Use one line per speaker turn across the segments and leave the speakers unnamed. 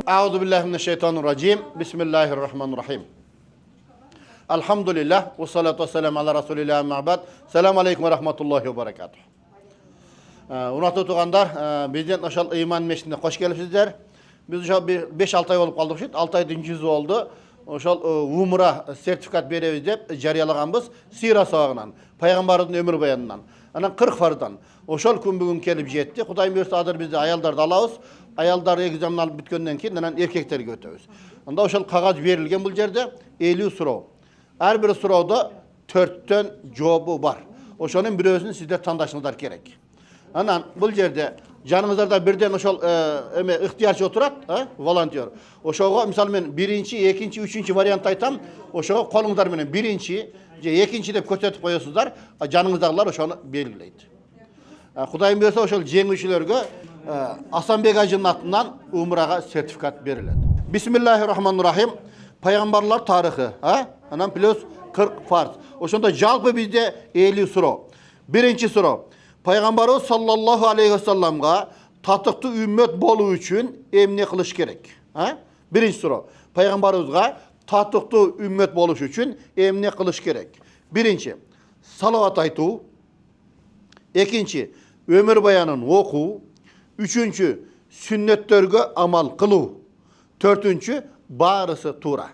Euzu billahi mineşşeytanirracim. Bismillahirrahmanirrahim. Elhamdülillah ve salatu vesselam ala Resulillah ma'bad. Selamun aleyküm ve rahmetullahi ve berekatuh. Unaқты туғандар, бізден ошол ыйман мешітіне қош келіпсіздер. Біз ошол 5-6 ай болып қалдық шет, 6 айдың жүзі oldu. Ошол умра сертификат беребиз деп жарыялаганбыз сыйра сабагынан, пайгамбардын өмүр баянынан. Анан 40 фардан. Ошол күн бүгүн келип жетти. Кудай буйрса азыр бизде аялдарды алабыз. Аялдар экзамен алып бүткөндөн кийин анан эркектерге өтөбүз. Анда ошол кагаз берилген бул жерде 50 суроо. Ар бир суроодо 4төн жообу бар. Ошонун бирөөсүн сиздер тандашыңыздар керек. Анан бул жерде жаныңыздарда бирден ошол эме ыктыярчы отурат, волонтер. Ошого мисалы мен биринчи, экинчи, үчүнчү вариант айтам. Ошого колуңдар менен биринчи же экинчи деп көрсөтүп коесуздар, жаныңыздагылар ошону белгилейт. Кудайым буйрса ошол жеңүүчүлөргө Асанбек ажынын атынан умрага сертификат берилет. Бисмиллахиррахманиррахим. Пайгамбарлар тарыхы, анан плюс 40 фарз. Ошондо жалпы бизде 50 суроо. Биринчи суроо. Пайгамбарыбыз саллаллаху алейхи ва салламга татыктуу үммөт болуу үчүн эмне кылыш керек? Биринчи суроо. Пайгамбарыбызга татыктуу үммөт болуш үчүн эмне кылыш керек? Биринчи, салават айтуу. Экинчи, өмүр баянын окуу. Үчүнчү, сүннөттөргө амал кылуу. Төртүнчү, баарысы туура.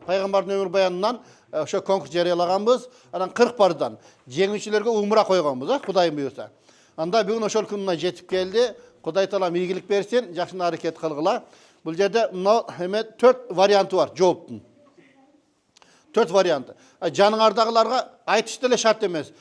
Пайгамбардын өмүр баянынан ошо конкурс жарыялаганбыз. Анан 40 пардан жеңүүчүлөргө умра койгонбуз, Кудайым буйрса. Анда бүгүн ошол күнүнө жетип келди. Кудай таалам ийгилик берсин, жакшы аракет кылгыла. Бул жерде мына эме 4 варианты бар жооптун. 4 варианты. Жаныңардагыларга айтыш деле шарт эмес.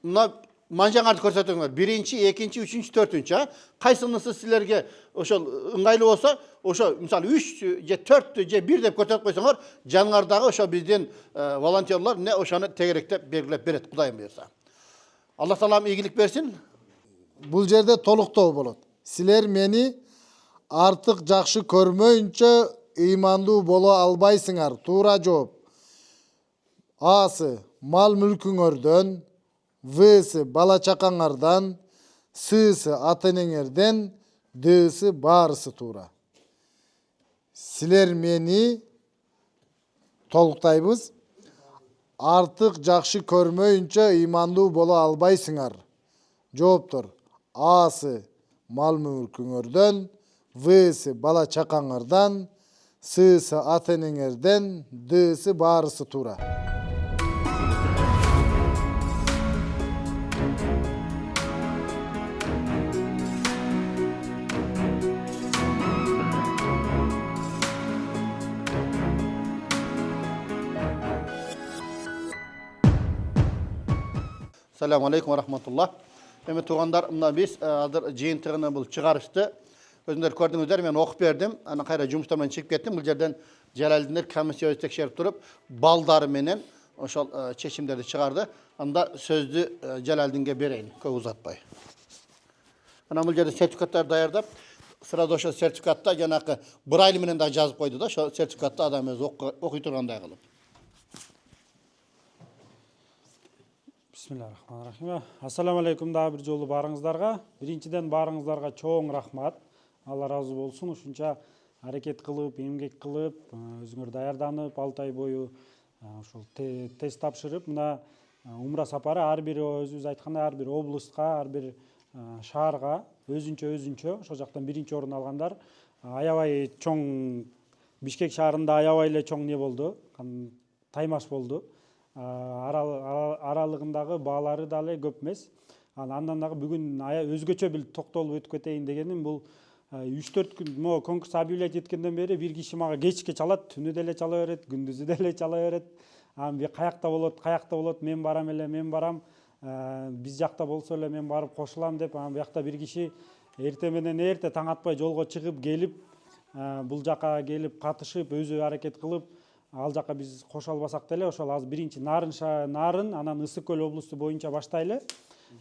Мына манжаңарды көрсөтүңөр. Биринчи, экинчи, үчүнчү, төртүнчү. Кайсынысы силерге ошол ыңгайлуу болсо, ошо мисалы 3 же 4 же 1 деп көрсөтүп койсоңор, жаныңардагы ошо биздин волонтерлор не ошону тегеректеп белгилеп берет, Кудайым буйрса. Алла таалам ийгилик берсин.
Бул жерде толуктоо болот. Силер мени артык жакшы көрмөйүнчө ыймандуу боло албайсыңар. Туура жооп. Асы мал мүлкүңөрдөн, Всы бала чакаңардан, Сы ата энеңерден, Сы баарысы туура. Силер мени толуктайбыз. Артык жакшы көрмөйүнчө ыймандуу боло албайсыңар. Жооптор. Асы мал мүлкүңөрдөн, Всы бала чакаңардан, Сы ата энеңерден, Сы баарысы туура.
Assalamu alaikum wa rahmatullah. Эми туугандар, мына биз азыр жыйынтыгына бул чыгарышты. Өзүңөр көрдүңүздөр, мен окуп бердим. Анан кайра жумуштан мен чыгып кеттим. Бул жерден Жалалдиндер комиссия текшерип туруп, балдары менен ошол чечимдерди чыгарды. Анда сөздү Жалалдинге берейин, көп узатпай. Анан бул жерде сертификаттар даярдап, сразу ошол сертификатта жанакы брайль менен да жазып койду да, ошол сертификатты адам өзү окуй тургандай кылып.
Бисмиллахиррахманиррахим. Ассаламу алейкум да бир жолу барыңыздарга. Биринчиден барыңыздарга чоң рахмат. Алла разы болсун. Ушунча аракет кылып, эмгек кылып, өзүңөр даярданып, 6 ай бою ошол тест тапшырып, мына умра сапары ар бир өзүбүз айткандай ар бир облустка, ар бир шаарга өзүнчө ошол жактан биринчи орун алгандар. Аябай чоң Бишкек шаарында аябай эле чоң не болду, таймаш болду. Аралыгындагы баалары дагы көп эмес. Андан дагы бүгүн өзгөчө бир токтолуп өтүп кетейин дегеним, бул 3-4 күн могу конкурс объявлять эткенден бери бир киши мага кечке чалат, түнү деле чала берет, күндүзү деле чала берет. Каякта болот, мен барам эле, мен барам. Биз жакта болсо эле мен барып кошулам деп, биякта бир киши эрте менен эрте таң атпай жолго чыгып келип, бул жака келип катышып, өзү аракет кылып, ал жака биз кошо албасак деле ошол азыр биринчи Нарын, анан Ысык көл облусту боюнча баштайлы.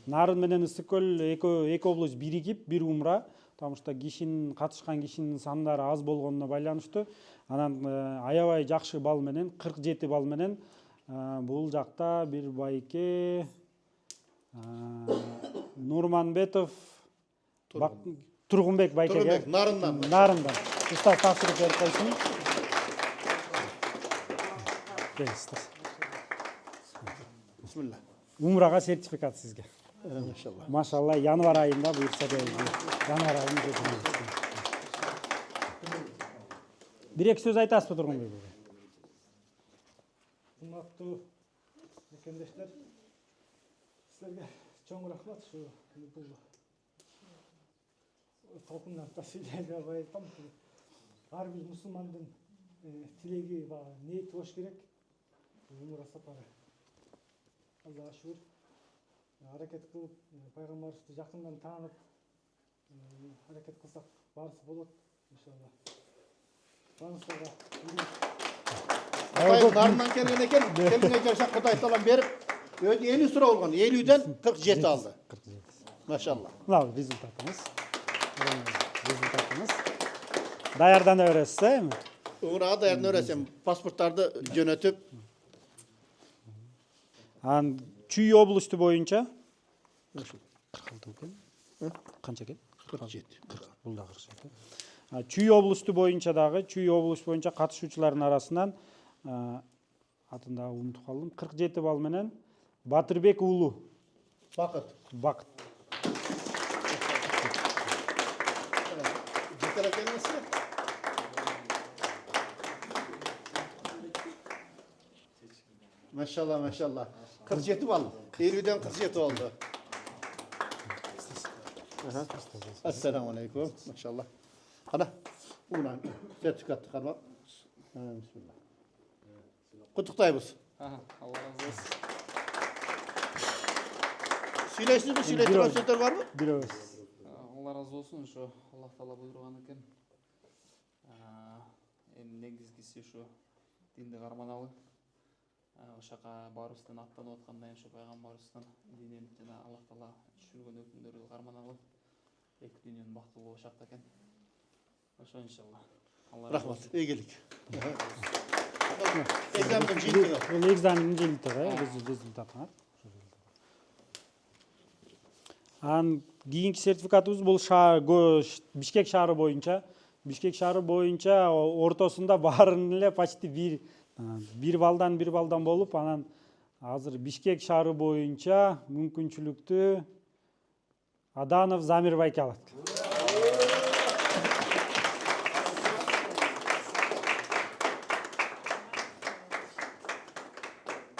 Нарын менен Ысык көл эки область биригип, бир умра потому что катышкан кишинин сандары аз болгонуна байланыштуу. Анан аябай жакшы балл менен 47 балл менен бул жакта бир байке Нурманбетов Тургунбек байкеге.
Тургунбек, Нарындан.
Нарындан. Устаз тапшырып берип койсун.
Bismillah.
Умрага сертификат сизге.
Maşallah.
Машалла, январь айында буюрса да январь айында. Бир эки сөз айтасызбы Тургунбек?
Урматтуу мекендештер, силерге чоң рахмат ушу бул толкундан тасыйларга айтам. Ар бир мусулмандын тилеги ва ниети болуш керек. Умра сапары. Аллага шүгүр. Аракет кылып, пайгамбарыбызды жакындан таанып, аракет кылсак баарысы болот иншалла. Баарыңыздарга
Kutay Narın'dan kelgen eken, kendine gelsen Kutay Talan verip, öyle 50 sıra olgan, 50'den 47 aldı.
47.
Maşallah.
Мына результатыңыз. Даярдана бересиз, эми?
Uğrağa da yardım öğretsem, pasportlarda yönetip.
Анан Чүй облусу боюнча 46 экен. Канча экен?
47.
Бул да 47. Чүй облусу боюнча дагы, Чүй облусу боюнча катышуучулардын арасынан атын дагы унутуп калдым. 47 балл менен Батырбек уулу
Bakıt.
Бакыт.
Cidden gelmesi. Maşallah maşallah. 47 bal. 50'den 47 oldu. Esselamu aleyküm. Maşallah. Hadi. Ulan sertifikat çıkarma. Bismillah. Kutuktayız.
Allah razı olsun.
Söyleysiniz mi? Söyleytiren sözler var mı?
Бирөөбүз.
Allah razı olsun şu Allah Taala buyurgan eкен. Эми негизгиси şu динди карманалы. Ошака барыбыздан аттанып атканда ошо пайгамбарыбыздын динин жана Аллах Таала түшүргөн өкүмдөрү карманалы. Эки дүйнөнүн бактылуу ошакта экен. Ошо иншалла. Allah razı olsun.
Rahmat. İyilik. Egzamdan jeydi.
Бул экзамендин жыйынтыгы, результатыңар. Анан кийинки сертификатыбыз бул Бишкек шаары боюнча. Бишкек шаары боюнча ортосунда баарын эле почти бир балдан болуп, анан азыр Бишкек шаары боюнча мүмкүнчүлүктү Аданов Замир байке алат.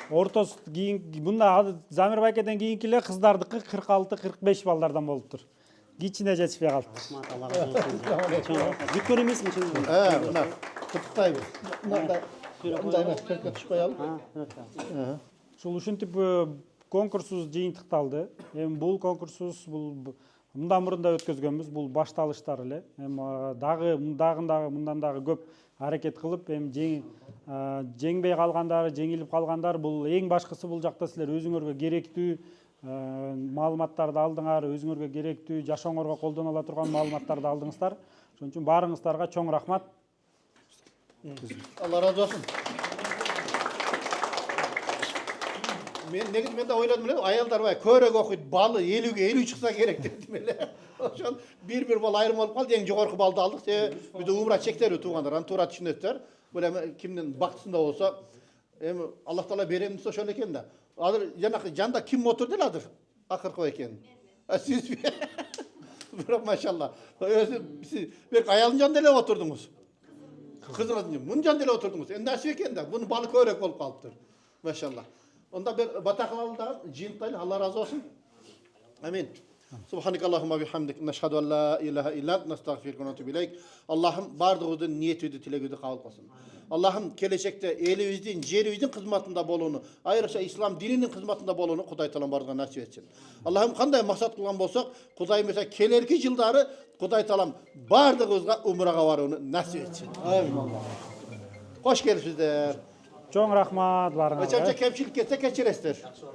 Ортос мында Замир байкеден кийинкилер кыздардыкы 46-45 балдардан болуптур. Кичине жетишпей калыптыр.
Бүткөр эмесми чын?
Mına kutuktayız. Mında emez. Sertifikat çık koyalım.
Ушул ушинтип конкурсубуз жыйынтыкталды. Эми бул конкурсубуз мындан мурун да өткөзгөнбүз. Бул башталыштар эле. Эми мындан дагы көп аракет кылып, эми жеңбей калгандар, жеңилип калгандар, бул эң башкысы бул жакта силер өзүңөргө керектүү маалыматтарды алдыңар, өзүңөргө керектүү жашооңорго колдоно ала турган маалыматтарды алдыңыздар. Ошон үчүн баарыңыздарга чоң рахмат.
Allah razı olsun. Ben de oyladım öyle. Ayallar var. Körek okuyup balı 50'ye çıksa gerek dedim öyle. Oşan bir bal ayrım olup kaldı. En jogarkı baldı aldık. Bir de umra çekler tuğanlar. Anturat düşünetler. Böyle kimden baktısında olsa Allah Teala vereyim diye şöyle eken de. Adır canda kim motor değil adır. Akır koy eken. Siz bırak maşallah. Belki ayalın candele oturdunuz. Kızınız bunun candele oturdunuz. Nasıl eken de bunun balı körek olup kalıptır. Maşallah. Onda bir bataklardan cintaylı Allah razı olsun. Amin. Subhanakallahumma bihamdik. Neşhedü en la ilahe illa ente nestağfiruke ve netûbü ileyk. Allah'ım bardığıdın niyetüdü tilegüdü kabul kılsın. Allah'ım gelecekte elimizin, jerimizin hizmetinde bolunu, ayrıca İslam dininin hizmetinde bolunu Kuday Taala barıga nasip etsin. Allah'ım kanday maksat kılgan bolsak, Kuday mesela kelerki yılları Kuday Taala bardığımızga umraga varını nasip etsin. Amin. Hoş geldiniz.
Чоң рахмат баарыңарга.
Açamca kemçilik ketse keçiresler.